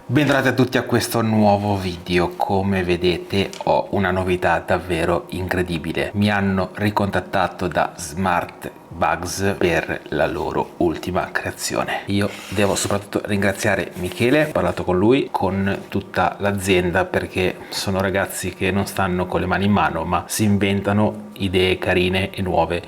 Bentornati a tutti a questo nuovo video. Come vedete ho una novità davvero incredibile. Mi hanno ricontattato da Smart Bugs per la loro ultima creazione. Io devo soprattutto ringraziare Michele, ho parlato con lui, con tutta l'azienda, perché sono ragazzi che non stanno con le mani in mano ma si inventano idee carine e nuove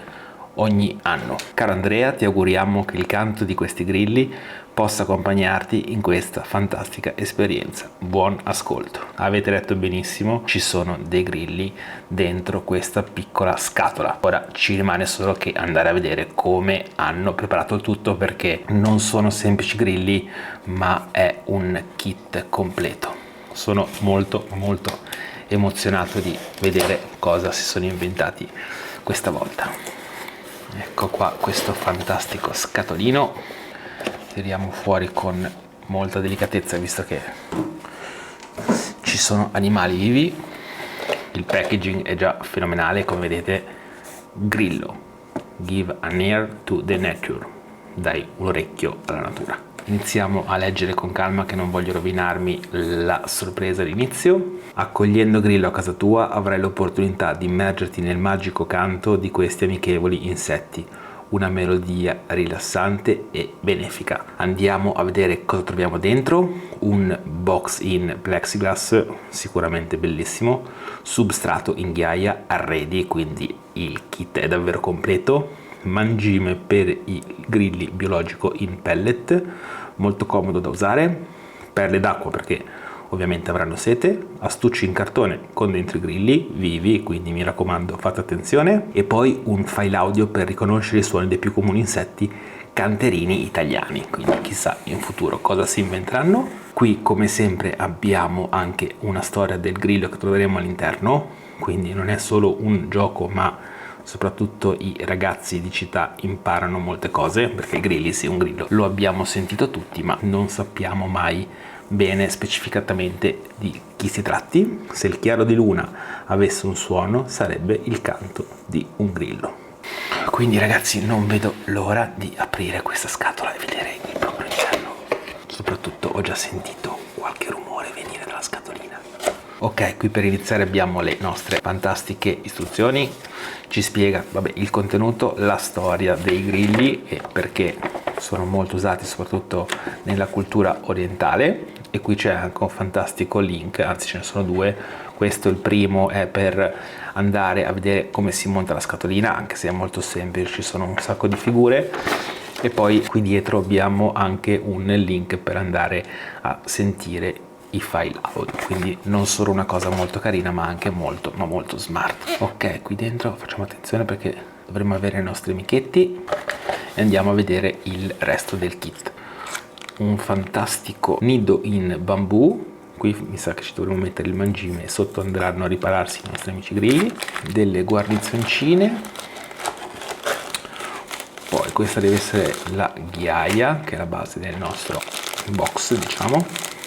ogni anno. Caro Andrea, ti auguriamo che il canto di questi grilli possa accompagnarti in questa fantastica esperienza. Buon ascolto. Avete letto benissimo, ci sono dei grilli dentro questa piccola scatola. Ora ci rimane solo che andare a vedere come hanno preparato il tutto, perché non sono semplici grilli ma è un kit completo. Sono molto emozionato di vedere cosa si sono inventati questa volta. Ecco qua questo fantastico scatolino, tiriamo fuori con molta delicatezza visto che ci sono animali vivi. Il packaging è già fenomenale, come vedete: grillo, give an ear to the nature, dai un orecchio alla natura. Iniziamo a leggere con calma che non voglio rovinarmi la sorpresa all'inizio. Accogliendo Grillo a casa tua avrai l'opportunità di immergerti nel magico canto di questi amichevoli insetti. Una melodia rilassante e benefica. Andiamo a vedere cosa troviamo dentro. Un box in plexiglass, sicuramente bellissimo, substrato in ghiaia, arredi, quindi il kit è davvero completo. Mangime per i grilli biologico in pellet, molto comodo da usare. Perle d'acqua perché ovviamente avranno sete. Astucci in cartone con dentro i grilli vivi, quindi mi raccomando fate attenzione. E poi un file audio per riconoscere i suoni dei più comuni insetti canterini italiani, quindi chissà in futuro cosa si inventeranno. Qui come sempre abbiamo anche una storia del grillo che troveremo all'interno, quindi non è solo un gioco ma soprattutto i ragazzi di città imparano molte cose, perché i grilli, sì, un grillo lo abbiamo sentito tutti ma non sappiamo mai bene specificatamente di chi si tratti. Se il chiaro di luna avesse un suono sarebbe il canto di un grillo. Quindi ragazzi non vedo l'ora di aprire questa scatola e vedere il proprio interno. Soprattutto ho già sentito qualche rumore venire dalla scatolina. Ok, qui per iniziare abbiamo le nostre fantastiche istruzioni. Ci spiega il contenuto, la storia dei grilli e perché sono molto usati soprattutto nella cultura orientale. E qui c'è anche un fantastico link, anzi ce ne sono due. Questo, il primo, è per andare a vedere come si monta la scatolina, anche se è molto semplice, ci sono un sacco di figure. E poi qui dietro abbiamo anche un link per andare a sentire i file audio, quindi non solo una cosa molto carina ma anche molto smart. Ok, qui dentro facciamo attenzione perché dovremmo avere i nostri amichetti e andiamo a vedere il resto del kit. Un fantastico nido in bambù, qui mi sa che ci dovremo mettere il mangime e sotto andranno a ripararsi i nostri amici grilli. Delle guarnizioncine, poi questa deve essere la ghiaia che è la base del nostro box, diciamo.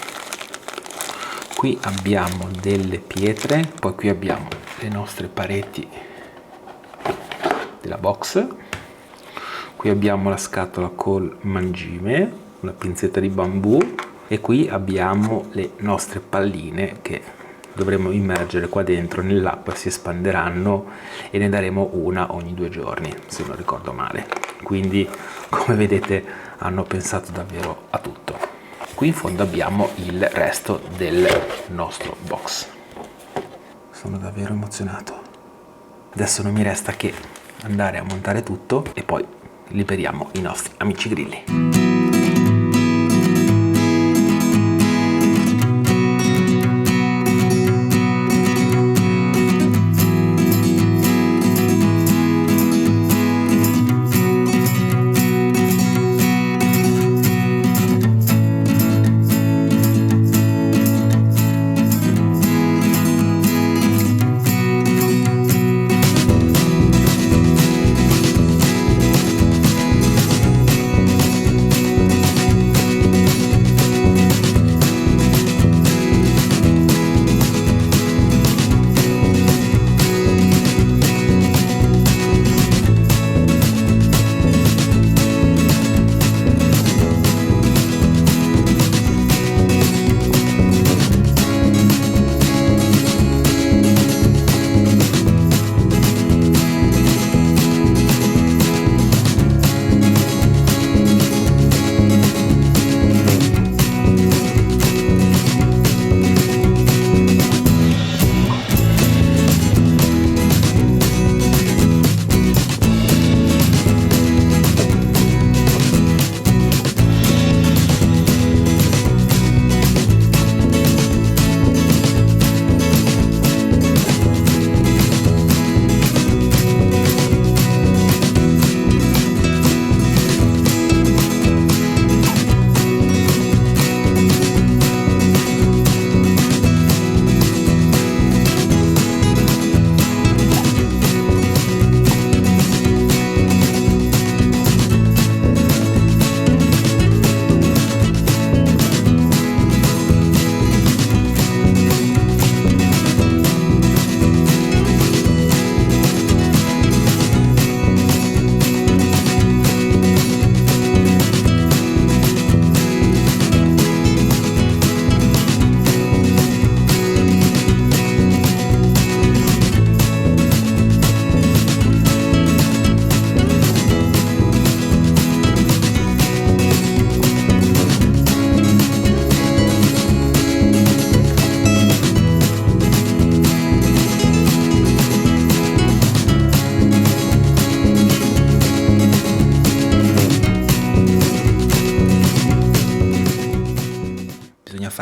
Qui abbiamo delle pietre, poi qui abbiamo le nostre pareti della box. Qui abbiamo la scatola col mangime, una pinzetta di bambù e qui abbiamo le nostre palline che dovremo immergere qua dentro nell'acqua, si espanderanno e ne daremo una ogni 2 giorni se non ricordo male. Quindi come vedete hanno pensato davvero a tutto. Qui in fondo abbiamo il resto del nostro box. Sono davvero emozionato. Adesso non mi resta che andare a montare tutto e poi liberiamo i nostri amici grilli.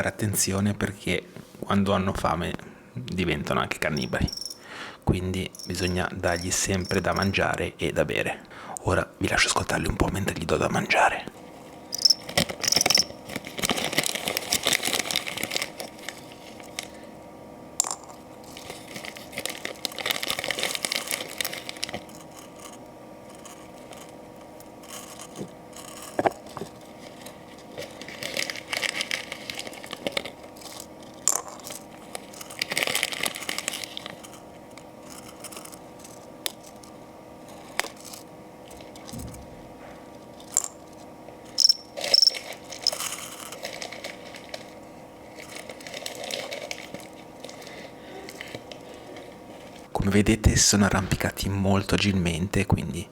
fare attenzione perché quando hanno fame diventano anche cannibali, quindi bisogna dargli sempre da mangiare e da bere. Ora vi lascio ascoltarli un po' mentre gli do da mangiare. Come vedete sono arrampicati molto agilmente, quindi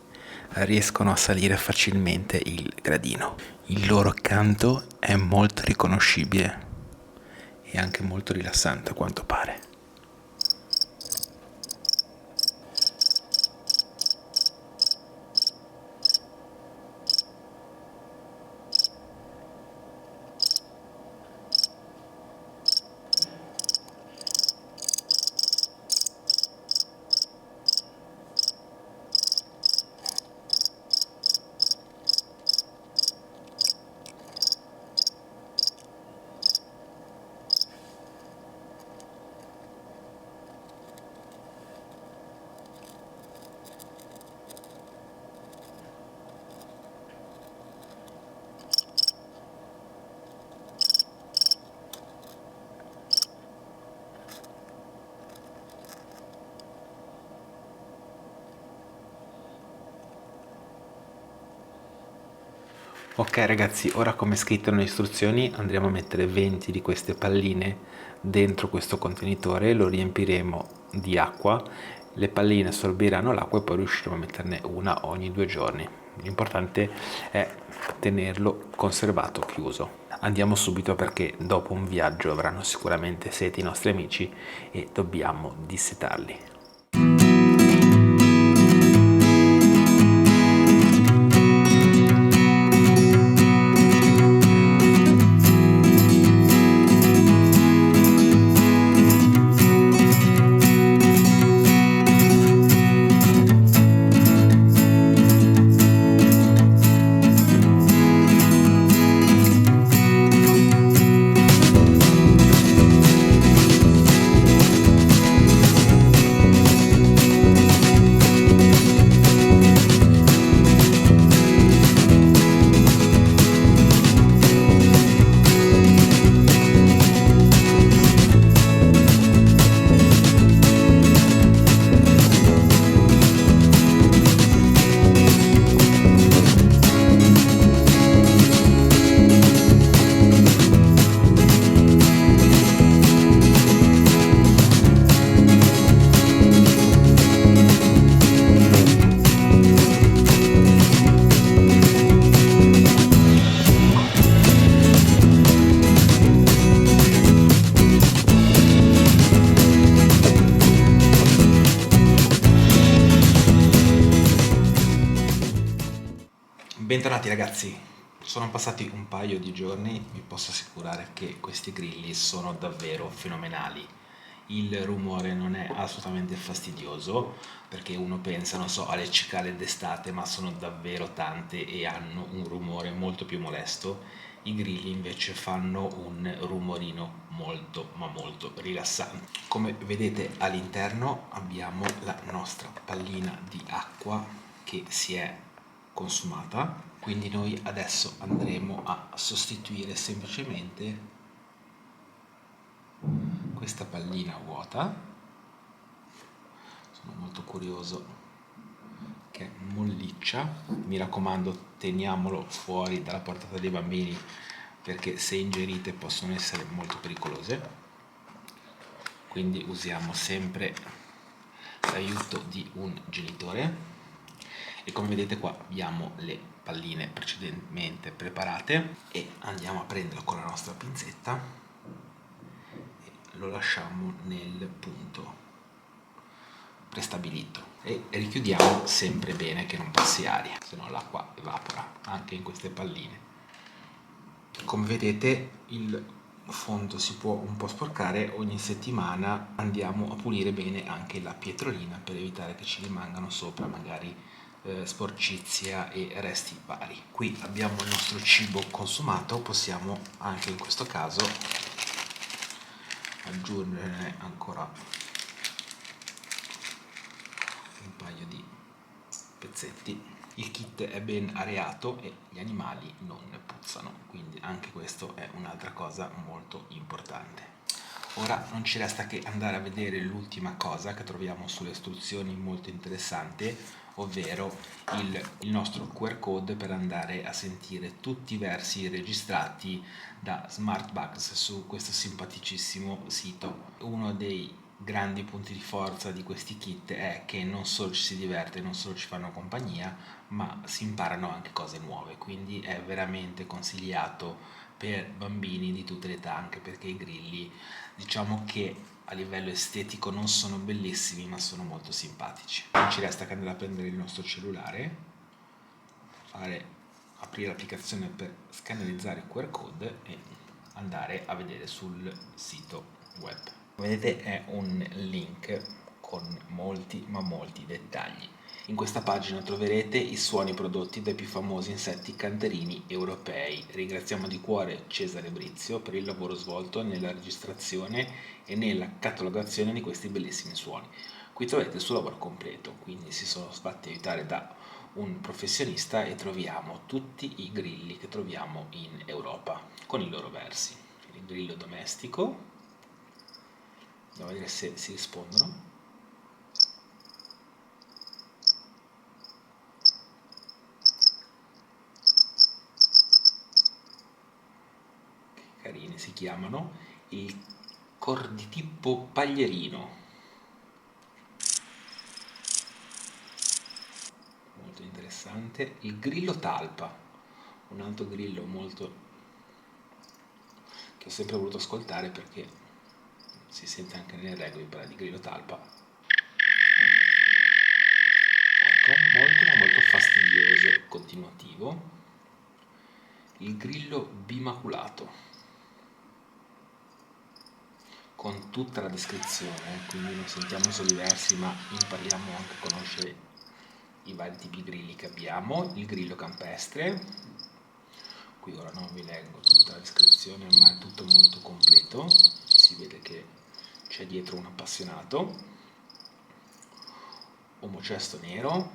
riescono a salire facilmente il gradino. Il loro canto è molto riconoscibile e anche molto rilassante a quanto pare. Ok ragazzi, ora come scritto nelle istruzioni andremo a mettere 20 di queste palline dentro questo contenitore, lo riempiremo di acqua, le palline assorbiranno l'acqua e poi riusciremo a metterne una ogni 2 giorni. L'importante è tenerlo conservato chiuso. Andiamo subito perché dopo un viaggio avranno sicuramente sete i nostri amici e dobbiamo dissetarli. Bentornati ragazzi, sono passati un paio di giorni, vi posso assicurare che questi grilli sono davvero fenomenali. Il rumore non è assolutamente fastidioso perché uno pensa, non so, alle cicale d'estate, ma sono davvero tante e hanno un rumore molto più molesto. I grilli invece fanno un rumorino molto ma molto rilassante. Come vedete all'interno abbiamo la nostra pallina di acqua che si è consumata, quindi noi adesso andremo a sostituire semplicemente questa pallina vuota. Sono molto curioso, che è molliccia, mi raccomando teniamolo fuori dalla portata dei bambini perché se ingerite possono essere molto pericolose, quindi usiamo sempre l'aiuto di un genitore. E come vedete qua abbiamo le palline precedentemente preparate e andiamo a prenderlo con la nostra pinzetta e lo lasciamo nel punto prestabilito e richiudiamo sempre bene che non passi aria, se no l'acqua evapora anche in queste palline. Come vedete il fondo si può un po' sporcare, ogni settimana andiamo a pulire bene anche la pietrolina per evitare che ci rimangano sopra magari sporcizia e resti vari. Qui abbiamo il nostro cibo consumato, possiamo anche in questo caso aggiungere ancora un paio di pezzetti. Il kit è ben areato e gli animali non puzzano, quindi anche questo è un'altra cosa molto importante. Ora non ci resta che andare a vedere l'ultima cosa che troviamo sulle istruzioni, molto interessante, ovvero il nostro QR code per andare a sentire tutti i versi registrati da Smart Bugs su questo simpaticissimo sito. Uno dei grandi punti di forza di questi kit è che non solo ci si diverte, non solo ci fanno compagnia, ma si imparano anche cose nuove, quindi è veramente consigliato per bambini di tutte le età, anche perché i grilli, diciamo che a livello estetico non sono bellissimi, ma sono molto simpatici. Non ci resta che andare a prendere il nostro cellulare, aprire l'applicazione per scannerizzare il QR code e andare a vedere sul sito web. Vedete, è un link con molti ma molti dettagli. In questa pagina troverete i suoni prodotti dai più famosi insetti canterini europei. Ringraziamo di cuore Cesare Brizio per il lavoro svolto nella registrazione e nella catalogazione di questi bellissimi suoni. Qui troverete il suo lavoro completo, quindi si sono fatti aiutare da un professionista e troviamo tutti i grilli che troviamo in Europa con i loro versi. Il grillo domestico, andiamo a vedere se si rispondono. Carini, si chiamano il corditippo paglierino, molto interessante. Il grillo talpa, un altro grillo molto che ho sempre voluto ascoltare perché si sente anche nelle regole parlare di grillo talpa. Ecco, molto ma molto fastidioso e continuativo. Il grillo bimaculato, con tutta la descrizione, quindi non sentiamo solo i versi ma impariamo anche a conoscere i vari tipi di grilli che abbiamo. Il grillo campestre, qui ora non vi leggo tutta la descrizione ma è tutto molto completo, si vede che c'è dietro un appassionato. Omocesto nero,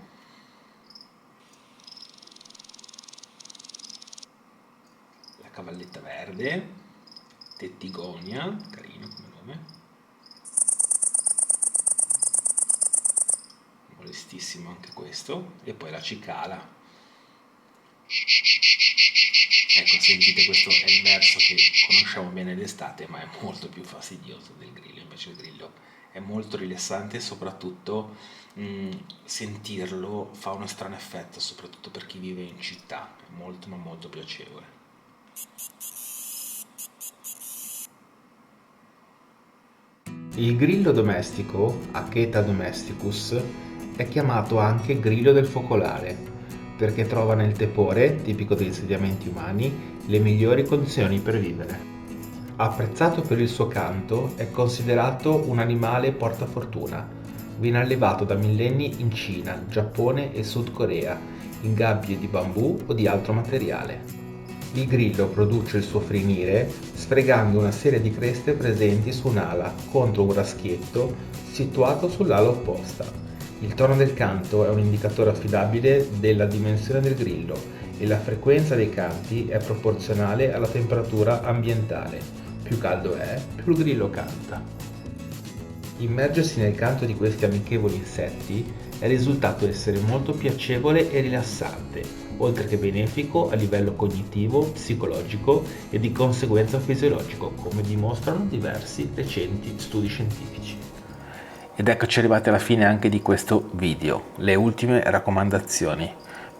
la cavalletta verde, tettigonia, carino come nome, molestissimo anche questo, e poi la cicala. Ecco, sentite, questo è il verso che conosciamo bene d'estate, ma è molto più fastidioso del grillo. Invece il grillo è molto rilassante e soprattutto sentirlo fa uno strano effetto, soprattutto per chi vive in città, è molto ma molto piacevole. Il grillo domestico, Acheta domesticus, è chiamato anche grillo del focolare, perché trova nel tepore, tipico degli insediamenti umani, le migliori condizioni per vivere. Apprezzato per il suo canto, è considerato un animale portafortuna. Viene allevato da millenni in Cina, Giappone e Sud Corea, in gabbie di bambù o di altro materiale. Il grillo produce il suo frinire sfregando una serie di creste presenti su un'ala contro un raschietto situato sull'ala opposta. Il tono del canto è un indicatore affidabile della dimensione del grillo e la frequenza dei canti è proporzionale alla temperatura ambientale. Più caldo è, più il grillo canta. Immergersi nel canto di questi amichevoli insetti è risultato essere molto piacevole e rilassante, oltre che benefico a livello cognitivo, psicologico e di conseguenza fisiologico, come dimostrano diversi recenti studi scientifici. Ed eccoci arrivati alla fine anche di questo video, le ultime raccomandazioni.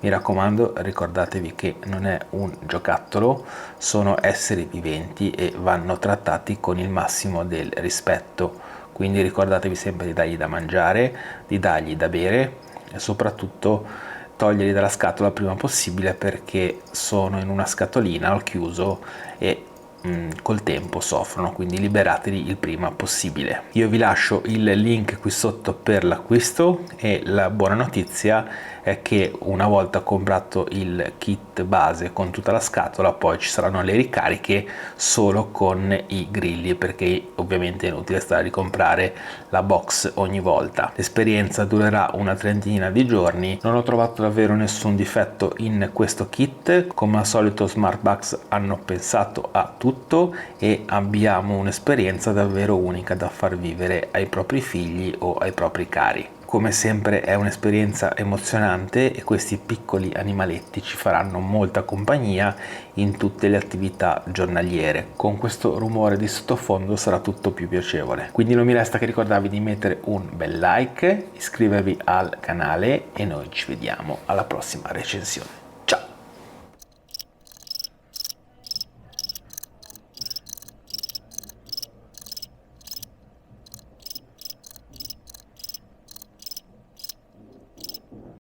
Mi raccomando, ricordatevi che non è un giocattolo, sono esseri viventi e vanno trattati con il massimo del rispetto. Quindi ricordatevi sempre di dargli da mangiare, di dargli da bere e soprattutto toglierli dalla scatola il prima possibile, perché sono in una scatolina al chiuso e col tempo soffrono, quindi liberateli il prima possibile. Io vi lascio il link qui sotto per l'acquisto e la buona notizia è che una volta comprato il kit base con tutta la scatola, poi ci saranno le ricariche solo con i grilli, perché ovviamente è inutile stare a ricomprare la box ogni volta. L'esperienza durerà una trentina di giorni. Non ho trovato davvero nessun difetto in questo kit, come al solito Smart Bugs hanno pensato a tutto e abbiamo un'esperienza davvero unica da far vivere ai propri figli o ai propri cari. Come sempre è un'esperienza emozionante e questi piccoli animaletti ci faranno molta compagnia in tutte le attività giornaliere. Con questo rumore di sottofondo sarà tutto più piacevole. Quindi non mi resta che ricordarvi di mettere un bel like, iscrivervi al canale e noi ci vediamo alla prossima recensione.